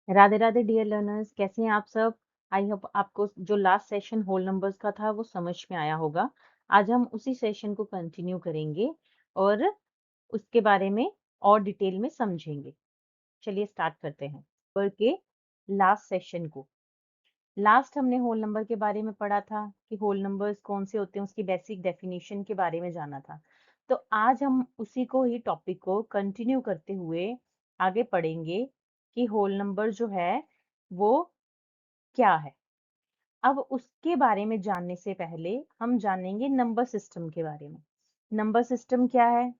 Radhe Radhe dear learners, कैसे हैं आप सब। आई होप आपको जो लास्ट सेशन होल नंबर्स का था वो समझ में आया होगा। आज हम उसी सेशन को कंटिन्यू करेंगे और उसके बारे में और डिटेल में समझेंगे। चलिए स्टार्ट करते हैं नंबर के लास्ट सेशन को। लास्ट हमने होल नंबर के बारे में पढ़ा था कि होल नंबर्स कौन से होते हैं, उसकी बेसिक डेफिनेशन के बारे में जाना था। तो आज हम उसी को ही टॉपिक को कंटिन्यू करते हुए आगे पढ़ेंगे कि होल नंबर जो है वो क्या है। अब उसके बारे में जानने से पहले हम जानेंगे नंबर सिस्टम के बारे में। नंबर सिस्टम क्या है,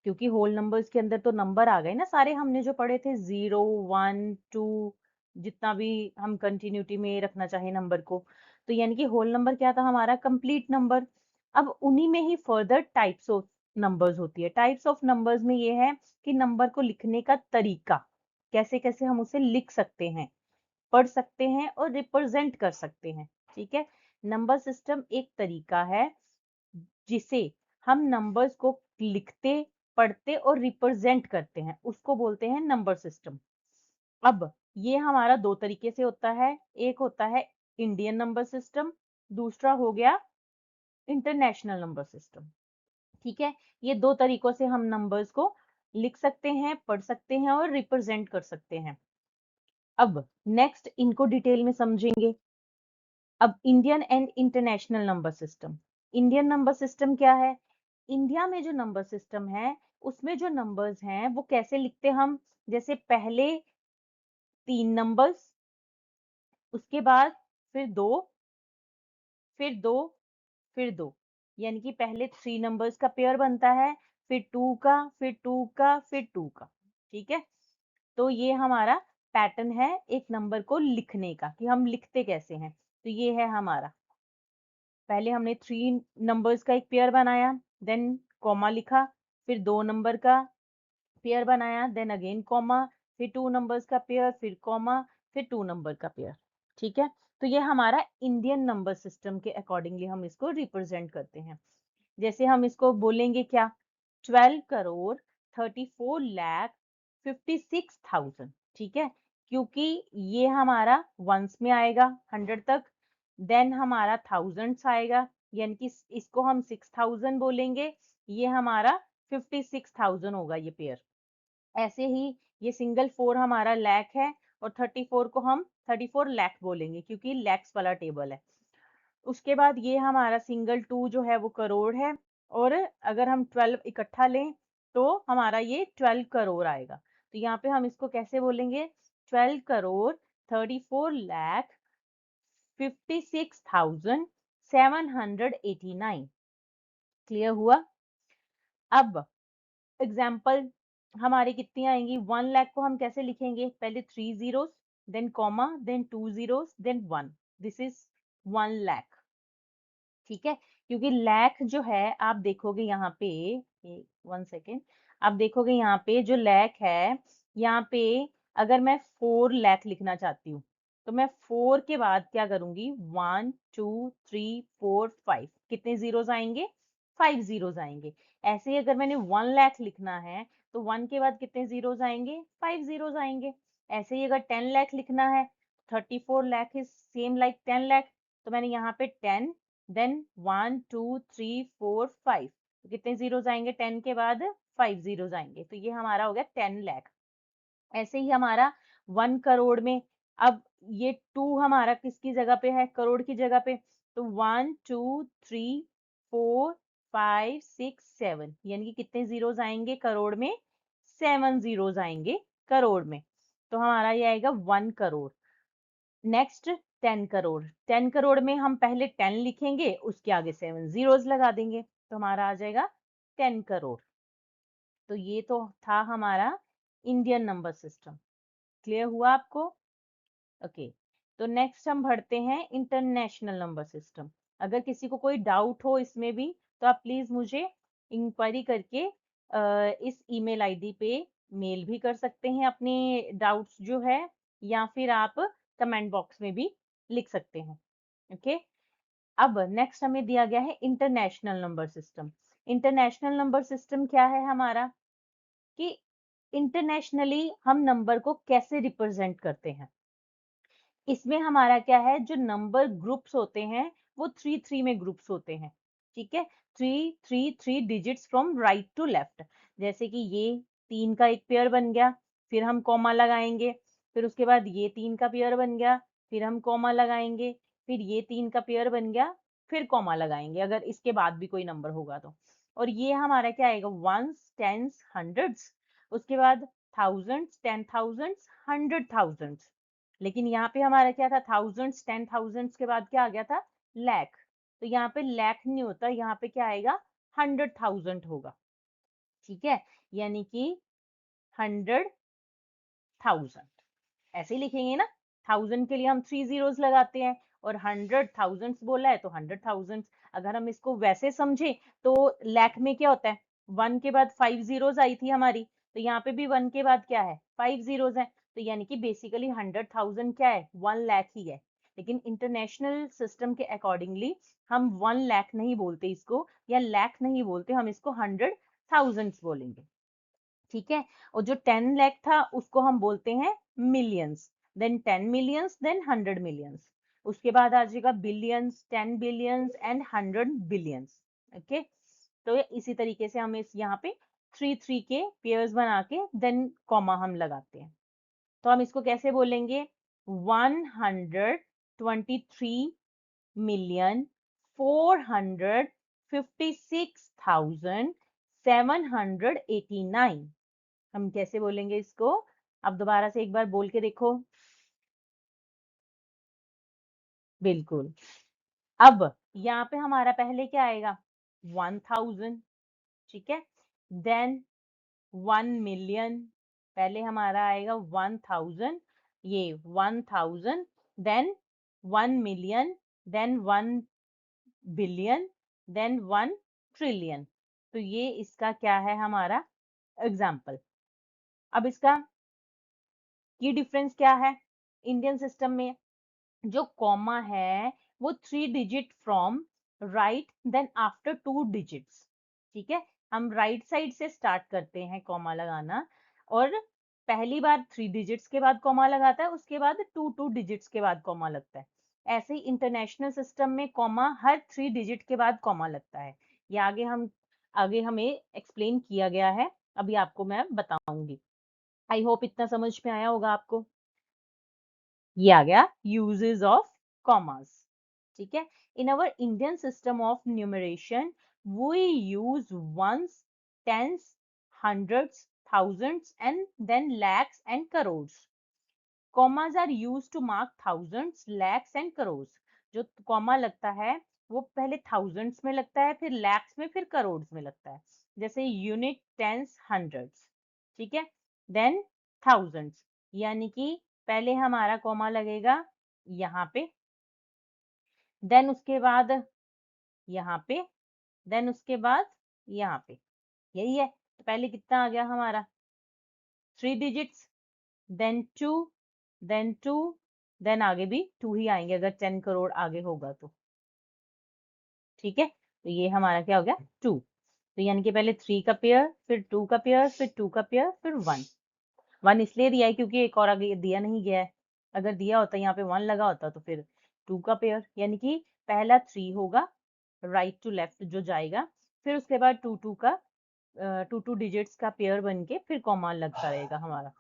क्योंकि होल नंबर्स के अंदर तो नंबर आ गए ना सारे, हमने जो पढ़े थे 0 1 2, जितना भी हम कंटिन्यूटी में रखना चाहे नंबर को। तो यानी कि होल नंबर क्या था हमारा, कंप्लीट नंबर। अब उन्हीं में ही फर्दर टाइप्स ऑफ नंबर्स होती है। टाइप्स ऑफ नंबर्स में ये है कि नंबर को लिखने का तरीका, कैसे कैसे हम उसे लिख सकते हैं, पढ़ सकते हैं और रिप्रेजेंट कर सकते हैं। ठीक है, नंबर सिस्टम एक तरीका है जिसे हम नंबर्स को लिखते, पढ़ते और रिप्रेजेंट करते हैं, उसको बोलते हैं नंबर सिस्टम। अब ये हमारा दो तरीके से होता है, एक होता है इंडियन नंबर सिस्टम, दूसरा हो गया इंटरनेशनल नंबर सिस्टम। ठीक है, ये दो तरीकों से हम नंबर्स को लिख सकते हैं, पढ़ सकते हैं और रिप्रेजेंट कर सकते हैं। अब नेक्स्ट इनको डिटेल में समझेंगे। अब Indian and international number system. Indian number system क्या है, इंडिया में जो नंबर सिस्टम है उसमें जो नंबर्स हैं वो कैसे लिखते हम, जैसे पहले 3 नंबर्स, उसके बाद फिर 2, फिर 2, फिर 2, यानी कि पहले 3 नंबर्स का पेयर बनता है, फिर 2 का, फिर 2 का, फिर 2 का। ठीक है, तो ये हमारा पैटर्न है एक नंबर को लिखने का कि हम लिखते कैसे हैं। तो ये है हमारा, पहले हमने 3 नंबर्स का एक पेयर बनाया, देन कॉमा लिखा, फिर 2 नंबर का पेयर बनाया, देन अगेन कॉमा, फिर 2 नंबर्स का पेयर, फिर कॉमा, फिर 2 नंबर का पेयर। ठीक है, तो ये हमारा इंडियन नंबर सिस्टम के अकॉर्डिंगली हम इसको रिप्रेजेंट करते हैं। जैसे हम इसको बोलेंगे क्या, 12 करोड़ 34 लाख 56,000। ठीक है, क्योंकि ये हमारा वंस में आएगा 100 तक, देन हमारा थाउजेंड्स आएगा, यानी कि इसको हम 6000 बोलेंगे, ये हमारा 56,000 होगा ये पेयर। ऐसे ही ये सिंगल 4 हमारा लैख है और 34 को हम 34 लाख बोलेंगे क्योंकि लैक्स वाला टेबल है। उसके बाद ये हमारा सिंगल 2 जो है वो करोड़ है, और अगर हम 12 इकट्ठा लें तो हमारा ये 12 करोड़ आएगा। तो यहाँ पे हम इसको कैसे बोलेंगे, 12 करोड़ 34 लाख 56,789। क्लियर हुआ। अब एग्जाम्पल हमारी कितनी आएंगी, 1 लाख को हम कैसे लिखेंगे, पहले 3 zeros, then comma, then 2 zeros, then 1, this is 1 lakh. ठीक है, क्योंकि लैख जो है आप देखोगे यहाँ पे, 1 सेकेंड, आप देखोगे यहाँ पे जो लैख है, यहाँ पे अगर मैं 4 लाख लिखना चाहती हूँ तो मैं 4 के बाद क्या करूंगी, 1 2 3 4 5, कितने जीरोस आएंगे, 5 जीरोस आएंगे। ऐसे ही अगर मैंने 1 लाख लिखना है तो 1 के बाद कितने जीरोस आएंगे, 5 जीरोस आएंगे। ऐसे ही अगर 10 लाख लिखना है, 34 lakh is same like 10 lakh, तो मैंने यहाँ पे 10, देन 1 2 3 4 5, तो कितने जीरोस आएंगे, 10 के बाद 5 जीरोस आएंगे, तो ये हमारा हो गया 10 लाख। ऐसे ही हमारा 1 करोड़ में, अब ये 2 हमारा किसकी जगह पे है, करोड़ की जगह पे, तो 1 2 3 4 5 6 7, यानी कि कितने जीरोस आएंगे करोड़ में, 7 जीरोस आएंगे करोड़ में। तो हमारा ये आएगा 1 करोड़। नेक्स्ट 10 करोड़, 10 करोड़ में हम पहले 10 लिखेंगे, उसके आगे 7 जीरोस लगा देंगे, तो हमारा आ जाएगा 10 करोड़। तो ये तो था हमारा इंडियन नंबर सिस्टम। क्लियर हुआ आपको। ओके, तो नेक्स्ट हम बढ़ते हैं इंटरनेशनल नंबर सिस्टम। अगर किसी को कोई डाउट हो इसमें भी तो आप प्लीज मुझे इंक्वायरी करके इस ईमेल आईडी पे मेल भी कर सकते हैं अपने डाउट्स जो है, या फिर आप कमेंट बॉक्स में भी लिख सकते हैं। ओके, अब नेक्स्ट हमें दिया गया है international number system. International number system क्या है हमारा, कि इंटरनेशनली हम नंबर को कैसे रिप्रेजेंट करते हैं? इसमें हमारा क्या है, जो नंबर ग्रुप्स होते हैं वो 3 में ग्रुप्स होते हैं। ठीक है, 3 digits from right to left. जैसे कि ये 3 का एक पेयर बन गया, फिर हम कॉमा लगाएंगे, फिर उसके बाद ये 3 का पेयर बन गया, फिर हम कॉमा लगाएंगे, फिर ये 3 का पेयर बन गया, फिर कॉमा लगाएंगे अगर इसके बाद भी कोई नंबर होगा तो। और ये हमारा क्या आएगा, वंस, टेंस, हंड्रेड्स, उसके बाद थाउजेंड्स, 10,000s, 100,000s। लेकिन यहाँ पे हमारा क्या था, थाउजेंड्स, 10,000s के बाद क्या आ गया था, लैख। तो यहाँ पे लैख नहीं होता, यहाँ पे क्या आएगा, 100,000 होगा। ठीक है, यानी कि 100,000 ऐसे ही लिखेंगे ना। 1000 के लिए हम 3 zeros लगाते हैं, और 100,000 बोला है तो 100,000। अगर हम इसको वैसे समझे तो लाख में क्या होता है, 1 के बाद 5 zeros आई थी हमारी, तो यहाँ पे भी 1 के बाद क्या है, 5 zeros है। तो यानी कि बेसिकली 100,000 क्या है, 1 लाख ही है। लेकिन इंटरनेशनल सिस्टम के अकॉर्डिंगली हम 1 लाख नहीं बोलते इसको, या लाख नहीं बोलते, हम इसको 100,000 बोलेंगे। ठीक है, और जो 10 लाख था उसको हम बोलते हैं millions, then 10 millions, then 100 millions. उसके बाद आ जाएगा billions, 10 billions and 100 billions. Okay, तो इसी तरीके से हम इस यहाँ पे 3 के पेयर्स बना के देन कॉमा हम लगाते हैं। तो हम इसको कैसे बोलेंगे, 123,456,789। हम कैसे बोलेंगे इसको, अब दोबारा से एक बार बोल के देखो। बिल्कुल। अब यहाँ पे हमारा पहले क्या आएगा, 1000। ठीक है, देन 1 मिलियन, पहले हमारा आएगा 1000, ये 1000, then 1 million, then 1 billion, then 1 trillion. तो ये इसका क्या है, हमारा एग्जाम्पल। अब इसका की डिफरेंस क्या है, इंडियन सिस्टम में जो कॉमा है वो 3 digit from right, then after 2 digits. ठीक है, हम राइट साइड से स्टार्ट करते हैं कॉमा लगाना, और पहली बार 3 डिजिट्स के बाद कॉमा लगाता है, उसके बाद टू डिजिट्स के बाद कॉमा लगता है। ऐसे ही इंटरनेशनल सिस्टम में कॉमा हर 3 डिजिट के बाद कॉमा लगता है। ये आगे हमें एक्सप्लेन किया गया है, अभी आपको मैं बताऊंगी। आई होप इतना समझ में आया होगा आपको। ये आ गया यूजेस ऑफ कॉमास। ठीक है, in our Indian system of numeration we use ones, tens, hundreds, thousands and then lakhs and crores. Commas are used to mark thousands, lakhs and crores. जो कॉमा लगता है वो पहले थाउजेंड्स में लगता है, फिर लैक्स में, फिर करोड्स में लगता है। जैसे यूनिट, टेंस, हंड्रेड्स। ठीक है, देन थाउजेंड्स, यानी कि पहले हमारा कॉमा लगेगा यहाँ पे, देन उसके बाद यहाँ पे, देन उसके बाद यहाँ पे। यही है, तो पहले कितना आ गया हमारा, 3 डिजिट्स, देन टू, देन आगे भी 2 ही आएंगे अगर 10 करोड़ आगे होगा तो। ठीक है, तो ये हमारा क्या हो गया, 2। तो यानी कि पहले 3 का पेयर, फिर 2 का पेयर, फिर 2 का पेयर, फिर 1। 1 इसलिए दिया है क्योंकि एक और आगे दिया नहीं गया है। अगर दिया होता, यहाँ पे 1 लगा होता, तो फिर 2 का पेयर, यानी कि पहला 3 होगा राइट टू लेफ्ट जो जाएगा, फिर उसके बाद टू डिजिट्स का पेयर बन के फिर कॉमा लगता रहेगा हमारा।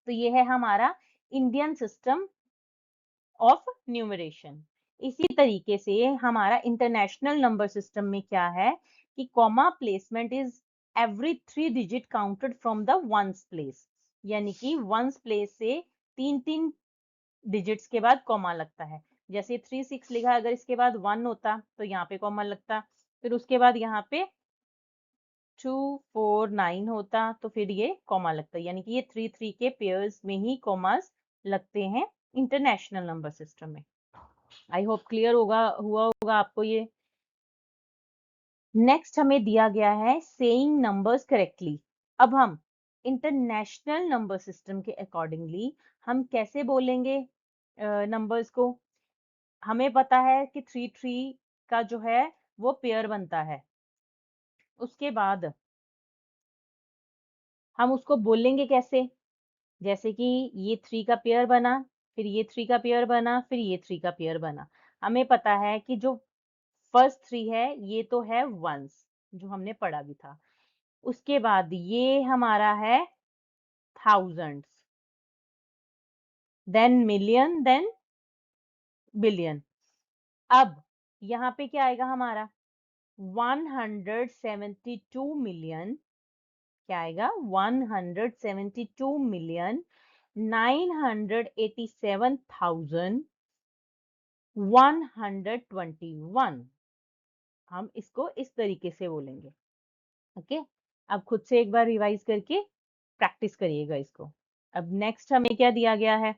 तो ये है हमारा इंडियन सिस्टम ऑफ न्यूमरेशन। इसी तरीके से हमारा इंटरनेशनल नंबर सिस्टम में क्या है कि comma placement is every 3 digit counted from the ones place. यानी कि वंस प्लेस से 3 डिजिट्स के बाद कॉमा लगता है। जैसे 3 6 लिखा, अगर इसके बाद 1 होता तो यहाँ पे कॉमा लगता, फिर उसके बाद यहाँ पे 2 4 9 होता तो फिर ये कॉमा लगता है। यानी कि ये 3 के पेयर्स में ही कॉमास लगते हैं इंटरनेशनल नंबर सिस्टम में। आई होप क्लियर हुआ होगा आपको ये। नेक्स्ट हमें दिया गया है सेइंग नंबर्स करेक्टली। अब हम इंटरनेशनल नंबर सिस्टम के अकॉर्डिंगली हम कैसे बोलेंगे नंबर्स को। हमें पता है कि 3 का जो है वो पेयर बनता है। उसके बाद हम उसको बोलेंगे कैसे? जैसे कि ये 3 का पेयर बना, फिर ये 3 का पेयर बना, फिर ये 3 का पेयर बना। हमें पता है कि जो फर्स्ट 3 है ये तो है वंस, जो हमने पढ़ा भी था। उसके बाद ये हमारा है thousands, then million, then billion. अब यहाँ पे क्या आएगा हमारा? 172 मिलियन, क्या आएगा? 172 मिलियन 987,121। हम इसको इस तरीके से बोलेंगे। ओके, अब खुद से एक बार रिवाइज करके प्रैक्टिस करिएगा इसको। अब नेक्स्ट हमें क्या दिया गया है?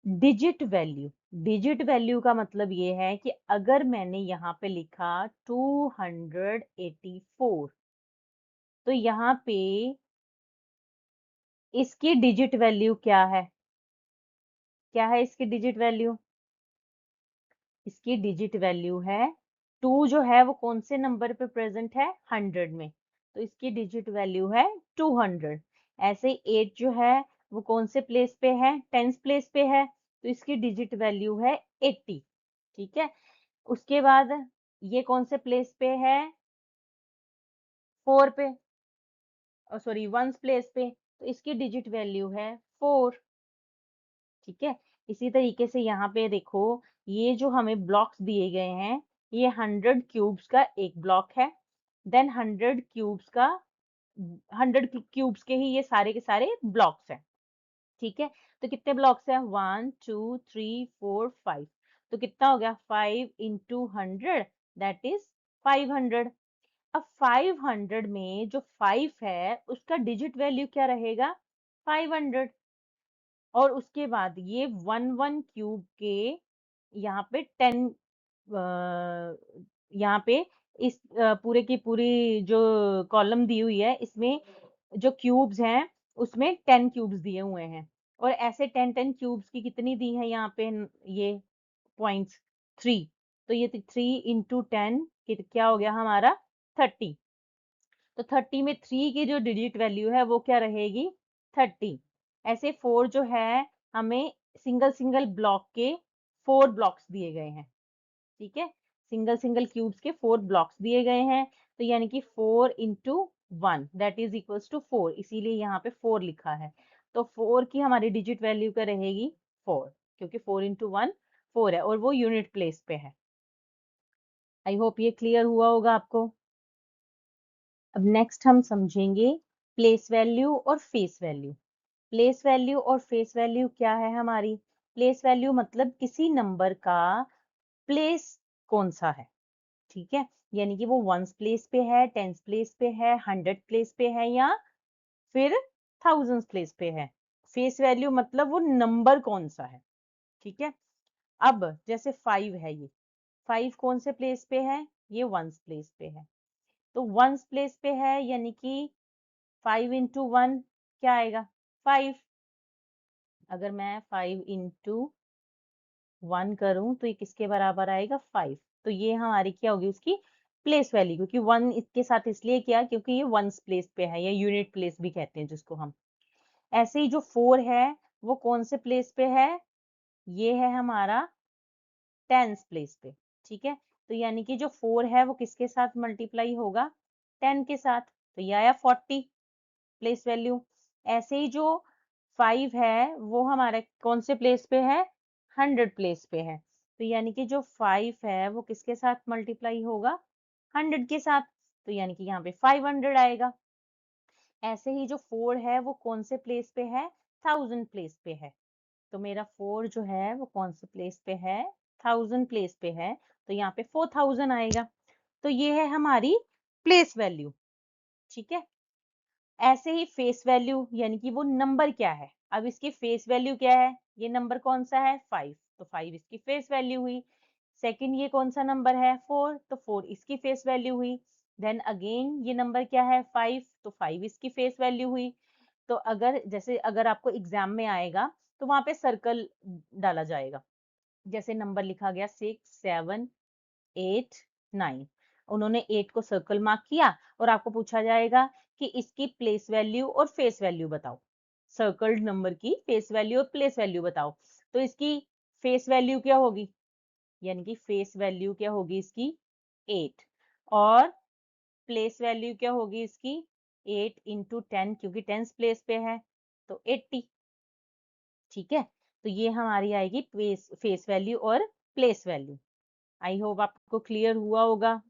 Digit value. डिजिट वैल्यू का मतलब ये है कि अगर मैंने यहाँ पे लिखा 284, तो यहाँ पे इसकी डिजिट वैल्यू क्या है? क्या है इसकी डिजिट वैल्यू? इसकी डिजिट वैल्यू है 2 जो है वो कौन से नंबर पे प्रेजेंट है? 100 में, तो इसकी डिजिट वैल्यू है 200। ऐसे 8 जो है वो कौन से प्लेस पे है? 10th प्लेस पे है, तो इसकी डिजिट वैल्यू है 80। ठीक है, उसके बाद ये कौन से प्लेस पे है? 4 पे, सॉरी 1st प्लेस पे, तो इसकी डिजिट वैल्यू है 4। ठीक है, इसी तरीके से यहाँ पे देखो, ये जो हमें ब्लॉक्स दिए गए हैं, ये 100 क्यूब्स का एक ब्लॉक है, देन 100 क्यूब्स का 100 क्यूब्स के ही ये सारे के सारे ब्लॉक्स हैं। ठीक है, तो कितने ब्लॉक्स हैं? 1 2 3 4 5, तो कितना हो गया? 5 इंटू 100, दैट इज 500। अब 500 में जो 5 है उसका डिजिट वैल्यू क्या रहेगा? 500। और उसके बाद ये 1 क्यूब के यहाँ पे 10, यहाँ पे इस पूरे की पूरी जो कॉलम दी हुई है इसमें जो क्यूब्स हैं उसमें 10 क्यूब्स दिए हुए हैं, और ऐसे 10 क्यूब्स की कितनी दी है यहाँ पे? ये पॉइंट्स 3, तो ये 3 इंटू 10 क्या हो गया हमारा? 30। तो 30 में 3 की जो डिजिट वैल्यू है वो क्या रहेगी? 30। ऐसे 4 जो है हमें सिंगल सिंगल ब्लॉक के 4 ब्लॉक्स दिए गए हैं। ठीक है, सिंगल सिंगल क्यूब्स के 4 ब्लॉक्स दिए गए हैं, तो यानी कि 4 into 1 that is equals to 4, इसीलिए यहाँ पे 4 लिखा है। तो 4 की हमारी डिजिट वैल्यू क्या रहेगी? 4, क्योंकि 4 इंटू 1 4 है और वो यूनिट प्लेस पे है। आई होप ये क्लियर हुआ होगा आपको। अब नेक्स्ट हम समझेंगे प्लेस वैल्यू और फेस वैल्यू। प्लेस वैल्यू और फेस वैल्यू क्या है हमारी? प्लेस वैल्यू मतलब किसी नंबर का प्लेस कौन सा है। ठीक है, यानी कि वो 1st प्लेस पे है, 10th प्लेस पे है, 100th प्लेस पे है, या फिर 1000th प्लेस पे है। फेस वैल्यू मतलब वो नंबर कौन सा है। ठीक है, अब जैसे 5 है, ये 5 कौन से प्लेस पे है? ये 1st प्लेस पे है, तो 1st प्लेस पे है यानी कि 5 इंटू 1 क्या आएगा? 5। अगर मैं 5 इंटू 1 करूं तो ये किसके बराबर आएगा? 5। तो ये हमारी क्या होगी उसकी प्लेस वैल्यू, क्योंकि 1 इसके साथ इसलिए किया क्योंकि ये 1st प्लेस पे है, या यूनिट प्लेस भी कहते हैं जिसको हम। ऐसे ही जो 4 है वो कौन से प्लेस पे है? ये है हमारा 10th प्लेस पे। ठीक है, तो यानी कि जो 4 है वो किसके साथ मल्टीप्लाई होगा? 10 के साथ, तो ये आया 40 प्लेस वैल्यू। ऐसे ही जो 5 है वो हमारे कौन से प्लेस पे है? 100 प्लेस पे है, तो यानी कि जो 5 है वो किसके साथ मल्टीप्लाई होगा? 100 के साथ, तो यानी कि यहाँ पे 500 आएगा। ऐसे ही जो 4 है वो कौन से प्लेस पे है? 1000 प्लेस पे है, तो मेरा 4 जो है वो कौन से प्लेस पे है? 1000 प्लेस पे है, तो यहाँ पे 4000 आएगा। तो ये है हमारी प्लेस वैल्यू। ठीक है, ऐसे ही फेस वैल्यू यानी कि वो नंबर क्या है। अब इसकी फेस वैल्यू क्या है? ये नंबर कौन सा है? 5, तो 5 इसकी फेस वैल्यू हुई। सेकंड ये कौन सा नंबर है? 4, तो 4 इसकी फेस वैल्यू हुई। देन अगेन ये नंबर क्या है? 5, तो 5 इसकी फेस वैल्यू हुई। तो अगर जैसे अगर आपको एग्जाम में आएगा तो वहां पे सर्कल डाला जाएगा, जैसे नंबर लिखा गया 6 7 8 9, उन्होंने 8 को सर्कल मार्क किया और आपको पूछा जाएगा कि इसकी प्लेस वैल्यू और फेस वैल्यू बताओ। सर्कल्ड नंबर की फेस वैल्यू और प्लेस वैल्यू बताओ। तो इसकी फेस वैल्यू क्या होगी, यानी कि फेस वैल्यू क्या होगी इसकी 8, और प्लेस वैल्यू क्या होगी इसकी 8 इंटू 10, क्योंकि 10th प्लेस पे है तो 80। ठीक है, तो ये हमारी आएगी फेस वैल्यू और प्लेस वैल्यू। आई होप आपको क्लियर हुआ होगा।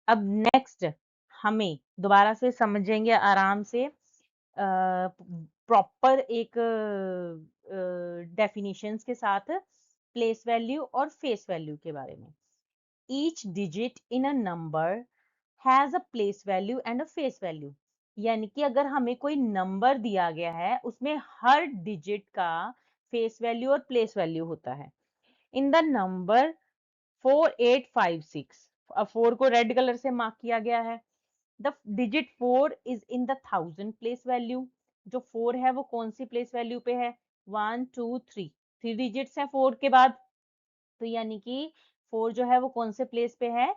अब नेक्स्ट हमें दोबारा से समझेंगे आराम से प्रॉपर एक डेफिनेशंस के साथ प्लेस वैल्यू और फेस वैल्यू के बारे में। Each digit in a number has a place value and a face value, यानी कि अगर हमें कोई नंबर दिया गया है उसमें हर डिजिट का फेस वैल्यू और प्लेस वैल्यू होता है। इन द नंबर 4856, अब 4 को रेड कलर से मार्क किया गया है। The digit 4 is in the 1000 place value, जो 4 है वो कौन सी प्लेस वैल्यू पे है, 1 2 3, 3 डिजिट्स है 4 के बाद, तो यानी कि 4 जो है वो कौन से प्लेस पे है,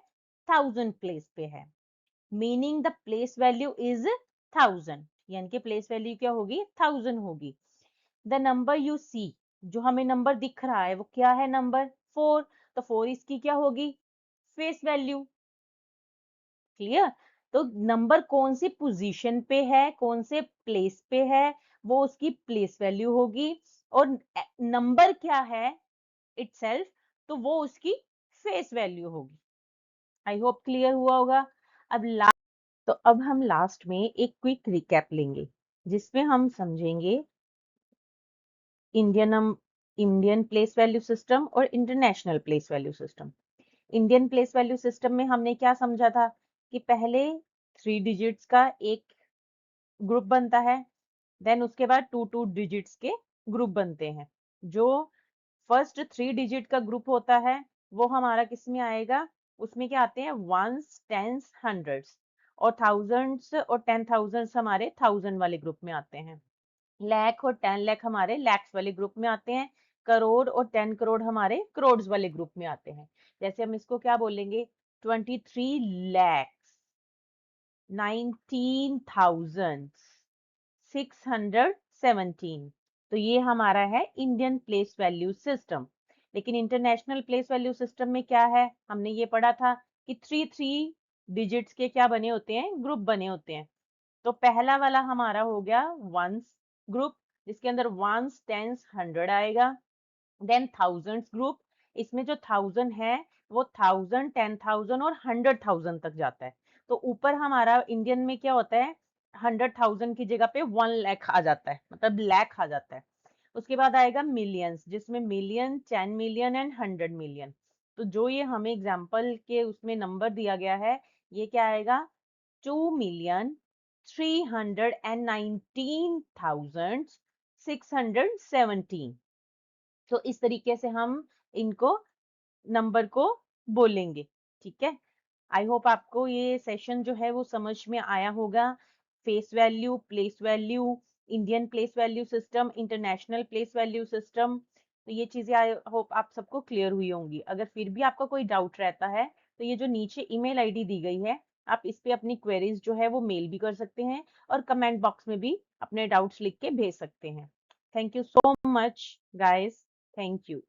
1000 प्लेस पे है। Meaning the place value is 1000, यानी कि प्लेस वैल्यू क्या होगी 1000 होगी। द नंबर यू सी, जो हमें नंबर दिख रहा है वो क्या है, नंबर 4, तो 4 इसकी क्या होगी, फेस वैल्यू। क्लियर, तो नंबर कौन सी पोजीशन पे है, कौन से प्लेस पे है, वो उसकी प्लेस वैल्यू होगी, और नंबर क्या है इटसेल्फ, तो वो उसकी फेस वैल्यू होगी। आई होप क्लियर हुआ होगा। अब हम लास्ट में एक क्विक रिकैप लेंगे जिसमें हम समझेंगे इंडियन प्लेस वैल्यू सिस्टम और international place value system. Indian place value system में हमने क्या समझा था कि पहले 3 डिजिट्स का एक ग्रुप बनता है, देन उसके बाद 2 डिजिट्स के ग्रुप बनते हैं। जो फर्स्ट 3 डिजिट का ग्रुप होता है वो हमारा किस में आएगा, उसमें क्या आते हैं, वंस, टेंस, हंड्रेड्स, और थाउजेंड्स और 10,000 हमारे 1000 वाले ग्रुप में आते हैं। लाख और 10 लाख हमारे लैक्स वाले ग्रुप में आते हैं। करोड़ और 10 करोड़ हमारे करोड़ वाले ग्रुप में आते हैं। जैसे हम इसको क्या बोलेंगे, 23,19,617। तो ये हमारा है इंडियन प्लेस वैल्यू सिस्टम। लेकिन इंटरनेशनल प्लेस वैल्यू सिस्टम में क्या है, हमने ये पढ़ा था कि 3 डिजिट्स के क्या बने होते हैं, ग्रुप बने होते हैं। तो पहला वाला हमारा हो गया वंस ग्रुप, जिसके अंदर वंस, टेंस, हंड्रेड आएगा। देन थाउजेंड्स ग्रुप, इसमें जो 1000 है वो 1000, 10,000 और 100,000 तक जाता है। तो ऊपर हमारा इंडियन में क्या होता है, 100,000 की जगह पे 1 लाख आ जाता है, मतलब लाख आ जाता है। उसके बाद आएगा मिलियंस, जिसमें मिलियन, 10 मिलियन एंड 100 मिलियन। तो जो ये हमें एग्जाम्पल के उसमें नंबर दिया गया है, ये क्या आएगा, 2,319,617। तो इस तरीके से हम इनको नंबर को बोलेंगे। ठीक है, आई होप आपको ये सेशन जो है वो समझ में आया होगा। Face value, place value, Indian place value system, international place value system, तो ये चीजें आई होप आप सबको क्लियर हुई होंगी। अगर फिर भी आपका कोई डाउट रहता है तो ये जो नीचे ईमेल आईडी दी गई है, आप इस पे अपनी क्वेरीज जो है वो मेल भी कर सकते हैं, और कमेंट बॉक्स में भी अपने डाउट्स लिख के भेज सकते हैं। Thank you so much guys, thank you.